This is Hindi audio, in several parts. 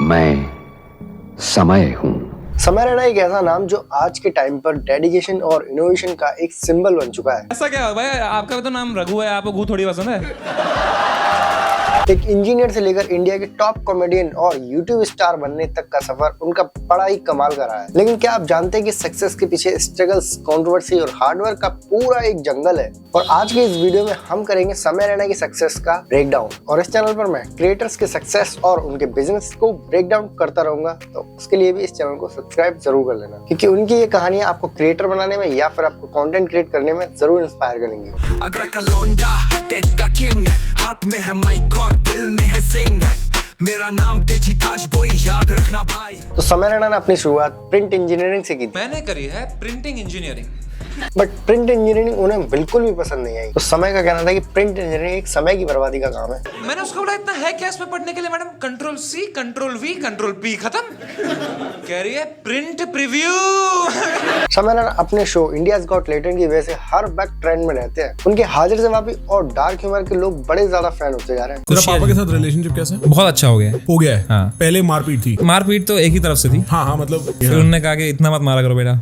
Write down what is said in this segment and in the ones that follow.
मैं समय हूं। समय रैना एक ऐसा नाम जो आज के टाइम पर डेडिकेशन और इनोवेशन का एक सिंबल बन चुका है। ऐसा क्या भाई, आपका भी तो नाम रघु है, आपको घू थोड़ी पसंद है। एक इंजीनियर से लेकर इंडिया के टॉप कॉमेडियन और यूट्यूब स्टार बनने तक का सफर उनका बड़ा ही कमाल का रहा है। लेकिन क्या आप जानते हैं कि सक्सेस के पीछे स्ट्रगल्स, कंट्रोवर्सी और हार्डवर्क का पूरा एक जंगल है। और आज के इस वीडियो में हम करेंगे समय रैना की सक्सेस का ब्रेकडाउन। और इस चैनल पर मैं क्रिएटर्स के सक्सेस और उनके बिजनेस को ब्रेकडाउन करता रहूंगा, तो उसके लिए भी इस चैनल को सब्सक्राइब जरूर कर लेना, क्योंकि उनकी ये कहानियां आपको क्रिएटर बनाने में या फिर आपको कंटेंट क्रिएट करने में जरूर इंस्पायर करेंगी। हाथ में है माइक और दिल में है सिंगर, मेरा नाम तेजीताज बोई, याद रखना भाई। तो समय रैना ने अपनी शुरुआत प्रिंट इंजीनियरिंग से की थी। मैंने करी है printing engineering. But print engineering उन्हें बिल्कुल भी पसंद नहीं आई। तो समय का कहना था कि प्रिंट इंजीनियरिंग एक समय की बर्बादी का काम है। मैंने उसको बोला इतना है क्या इसमें पढ़ने के लिए madam? Control C, control V, control P, खत्म। कह रही है प्रिंट प्रीव्यू। समय रैना अपने शो इंडियाज गॉट टैलेंट की वजह से हर वक्त ट्रेंड में रहते हैं। उनके हाजिर जवाबी और डार्क ह्यूमर के लोग बड़े ज्यादा फैन होते जा रहे हैं। तेरा पापा के साथ रिलेशनशिप कैसा है? बहुत अच्छा हो गया है। हो गया है। हाँ। पहले मारपीट थी। मारपीट तो एक ही तरफ से थी। हाँ मतलब फिर उन्होंने कहा कि इतना मत मारा करो बेटा।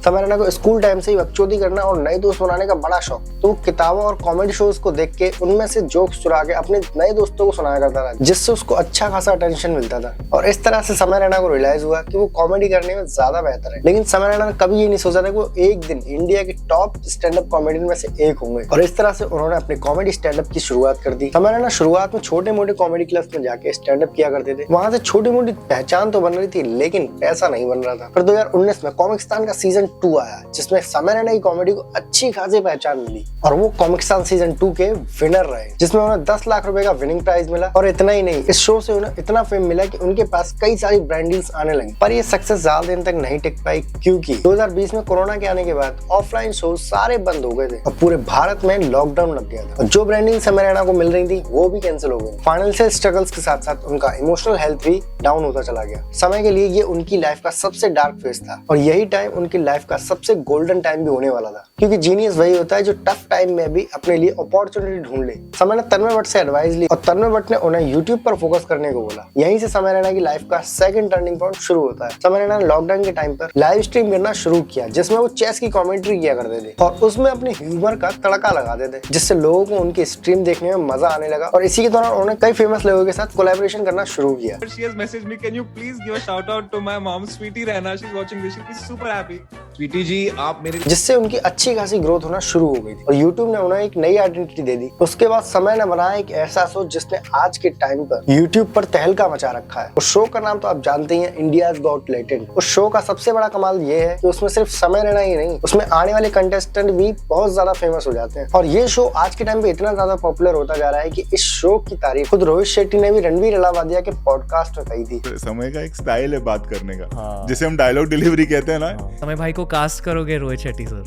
समय रैना को स्कूल टाइम से ही बकचोदी करना और नए दोस्त बनाने का बड़ा शौक। तो वो किताबों और कॉमेडी शोज को देख के उनमें से जोक्स चुरा के अपने नए दोस्तों को सुनाया करता था, जिससे उसको अच्छा खासा अटेंशन मिलता था। और इस तरह से समय रैना को रियलाइज हुआ कि वो कॉमेडी करने में ज्यादा बेहतर है। लेकिन समय रैना ने कभी ये नहीं सोचा था कि वो एक दिन इंडिया के टॉप स्टैंड अप कॉमेडियन में से एक होंगे। और इस तरह से उन्होंने अपने कॉमेडी स्टैंड अप की शुरुआत कर दी। समय रैना शुरुआत में छोटे मोटे कॉमेडी क्लब्स में जाके स्टैंड अप किया करते थे। वहां से छोटी मोटी पहचान तो बन रही थी, लेकिन पैसा नहीं बन रहा था। फिर 2019 में कॉमिक्स्तान का सीजन 2 आया, जिसमें समय रैना की कॉमेडी को अच्छी खासी पहचान मिली। और वो कॉमिक्स्तान सीजन 2 के विनर रहे, जिसमें उन्हें 10 लाख रुपए का विनिंग प्राइज मिला। और इतना ही नहीं, इस शो से उन्हें इतना फेम मिला कि उनके पास कई सारी ब्रांड डील्स आने लगी। पर ये सक्सेस ज्यादा दिन तक नहीं टिक पाई, क्योंकि 2020 में कोरोना के आने के बाद ऑफलाइन शो सारे बंद हो गए थे और पूरे भारत में लॉकडाउन लग गया था। और जो ब्रांडिंग समय रैना को मिल रही थी वो भी कैंसिल हो गई। फाइनेंशियल स्ट्रगल्स के साथ साथ उनका इमोशनल हेल्थ भी डाउन होता चला गया। समय के लिए ये उनकी लाइफ का सबसे डार्क फेज था, और यही टाइम उनकी लाइफ का सबसे गोल्डन टाइम भी होने वाला था, क्योंकि जीनियस वही होता है जो टफ टाइम में भी अपने लिए अपॉर्चुनिटी ढूंढ ले। समय ने तन्मय भट्ट से एडवाइस ली और तन्मय भट्ट ने उन्हें यूट्यूब पर फोकस करने को बोला। यहीं से समय रैना की लाइफ का सेकंड टर्निंग पॉइंट शुरू होता है। समय रैना ने लॉकडाउन के टाइम पर लाइव स्ट्रीम करना शुरू किया, जिसमें वो चेस की कमेंट्री किया करते थे और उसमें अपने ह्यूमर का तड़का लगाते थे, जिससे लोगों को उनकी स्ट्रीम देखने में मजा आने लगा। और इसी के दौरान उन्होंने कई फेमस लोगों के साथ कोलैबोरेशन करना शुरू किया। She has messaged me, can you please give a shout out to my mom, Sweetie Rana. She's watching this. She'll be super happy. Sweety जी आप मेरे, जिससे उनकी अच्छी खासी ग्रोथ होना शुरू हो गई थी और YouTube ने उन्हें एक नई आइडेंटिटी दे दी। उसके बाद समय ने बनाया एक ऐसा शो जिसने आज के टाइम पर YouTube पर तहलका मचा रखा है। उस शो का नाम तो आप जानते ही हैं, इंडियाज गॉट टैलेंट। उस शो का सबसे बड़ा कमाल ये है कि उसमें सिर्फ समय रैना ही नहीं, उसमें आने वाले कंटेस्टेंट भी बहुत ज्यादा फेमस हो जाते हैं। और ये शो आज के टाइम पे इतना ज्यादा पॉपुलर होता जा रहा है कि इस शो की तारीफ खुद रोहित शेट्टी ने भी रणवीर अलावादिया के पॉडकास्ट में कही थी। समय का एक स्टाइल है बात करने का, जिसे हम डायलॉग डिलीवरी कहते हैं ना। समय भाई को कास्ट करोगे रोहित शेट्टी सर।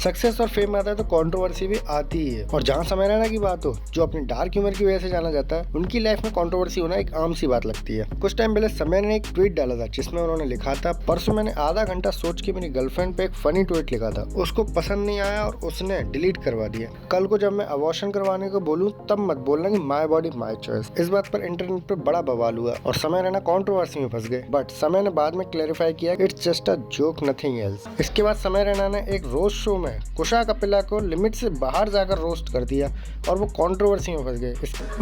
सक्सेस और फेम आता है तो कंट्रोवर्सी भी आती ही है। और जहाँ समय रैना की बात हो, जो अपनी डार्क ह्यूमर की वजह से जाना जाता है, उनकी लाइफ में कंट्रोवर्सी होना एक आम सी बात लगती है। कुछ टाइम पहले समय ने एक ट्वीट डाला था, जिसमें उन्होंने लिखा था, परसों मैंने आधा घंटा सोच के मेरी गर्लफ्रेंड पे एक फनी ट्वीट लिखा था, उसको पसंद नहीं आया और उसने डिलीट करवा दिया। कल को जब मैं अबॉर्शन करवाने को बोलूँ तब मत बोलना कि माई बॉडी माई चॉइस। इस बात पर इंटरनेट पर बड़ा बवाल हुआ और समय रैना कंट्रोवर्सी में फंस गए। बट समय ने बाद में क्लैरिफाई किया, it's just a joke, nothing else. इसके बाद समय रैना ने एक रोस्ट शो में कुशा कपिला को लिमिट से बाहर जाकर रोस्ट कर दिया और वो कंट्रोवर्सी में फंस गए।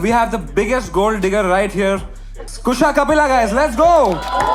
We have the biggest gold digger right here. Kusha Kapila guys, let's go.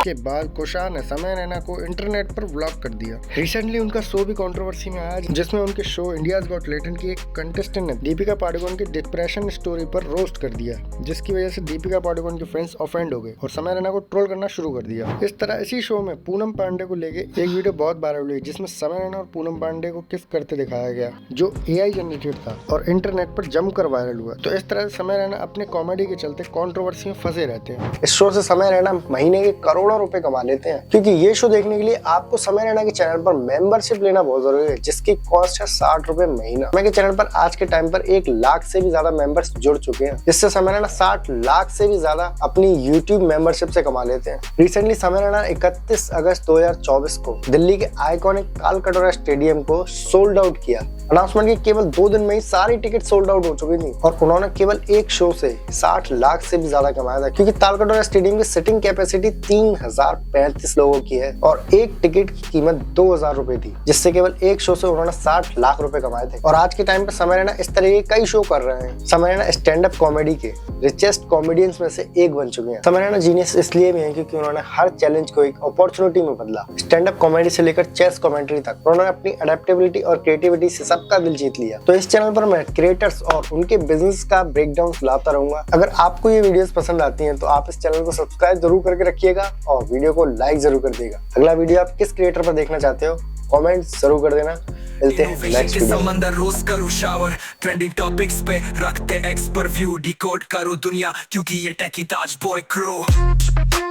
के बाद कुशा ने समय रैना को इंटरनेट पर ब्लॉक कर दिया। रिसेंटली उनका शो भी कंट्रोवर्सी में आया, जिसमें उनके शो इंडियाज गॉट टैलेंट की एक कंटेस्टेंट ने दीपिका पादुकोण की डिप्रेशन स्टोरी पर रोस्ट कर दिया, जिसकी वजह से दीपिका पादुकोण के फ्रेंड्स ऑफेंड हो गए और समय रैना को ट्रोल करना शुरू कर दिया। इस तरह इसी शो में पूनम पांडे को लेके एक वीडियो बहुत वायरल हुई, जिसमें समय रैना और पूनम पांडे को किस करते दिखाया गया, जो AI जनरेटेड था और इंटरनेट पर जमकर वायरल हुआ। तो इस तरह से समय रैना अपने कॉमेडी के चलते कंट्रोवर्सी में फंसे रहते हैं। हैं। इस शो से समय रैना महीने के करोड़ों रुपए कमा लेते हैं, क्योंकि ये शो देखने के लिए आपको समय रैना के चैनल पर मेंबरशिप लेना बहुत जरूरी है, जिसकी कॉस्ट है 60 रुपए महीना। समय के चैनल पर आज के टाइम पर 1 लाख से भी ज्यादा मेंबर्स जुड़ चुके हैं, जिससे समय रैना 60 लाख से भी ज्यादा अपनी यूट्यूब मेंबरशिप से कमा लेते हैं। रिसेंटली समय रैना 31 अगस्त 2024 को दिल्ली के आइकॉनिक ताल कटोरा स्टेडियम को सोल्ड आउट किया। अनाउंसमेंट के केवल 2 दिन में ही सारी टिकट सोल्ड आउट हो चुकी थी और उन्होंने केवल एक शो से 60 लाख से भी ज्यादा कमाया था, क्योंकि ताल कटोरा स्टेडियम की सिटिंग कैपेसिटी 3035 लोगों की है और एक टिकट की कीमत 2000 रुपए थी, जिससे केवल एक शो से उन्होंने 60 लाख रुपए कमाए थे। और आज के टाइम पर समय रैना इस तरह के कई शो कर रहे हैं। समय रैना स्टैंड अप कॉमेडी के रिचेस्ट कॉमेडियंस में से एक बन चुके हैं। समय रैना जीनियस इसलिए भी है क्योंकि उन्होंने हर चैलेंज को एक अपॉर्चुनिटी में बदला। स्टैंड अप कॉमेडी से लेकर चेस कमेंट्री तक उन्होंने अपनी अडेप्टेबिलिटी और क्रिएटिविटी से सबका दिल जीत लिया। तो इस चैनल पर मैं क्रिएटर्स और उनके बिजनेस का ब्रेकडाउन लाता रहूंगा। अगर आपको ये वीडियोस पसंद आती हैं तो आप इस चैनल को सब्सक्राइब जरूर करके रखिएगा और वीडियो को लाइक जरूर कर देगा। अगला वीडियो आप किस क्रिएटर पर देखना चाहते हो कमेंट जरूर कर देना। मिलते हैं नेक्स्ट वीडियो में। समंदर रोज करो शावर, ट्रेंडिंग टॉपिक्स पे रखते एक्स पर व्यू, डिकोड करो दुनिया क्योंकि ये टेकी ताज बॉय क्रो।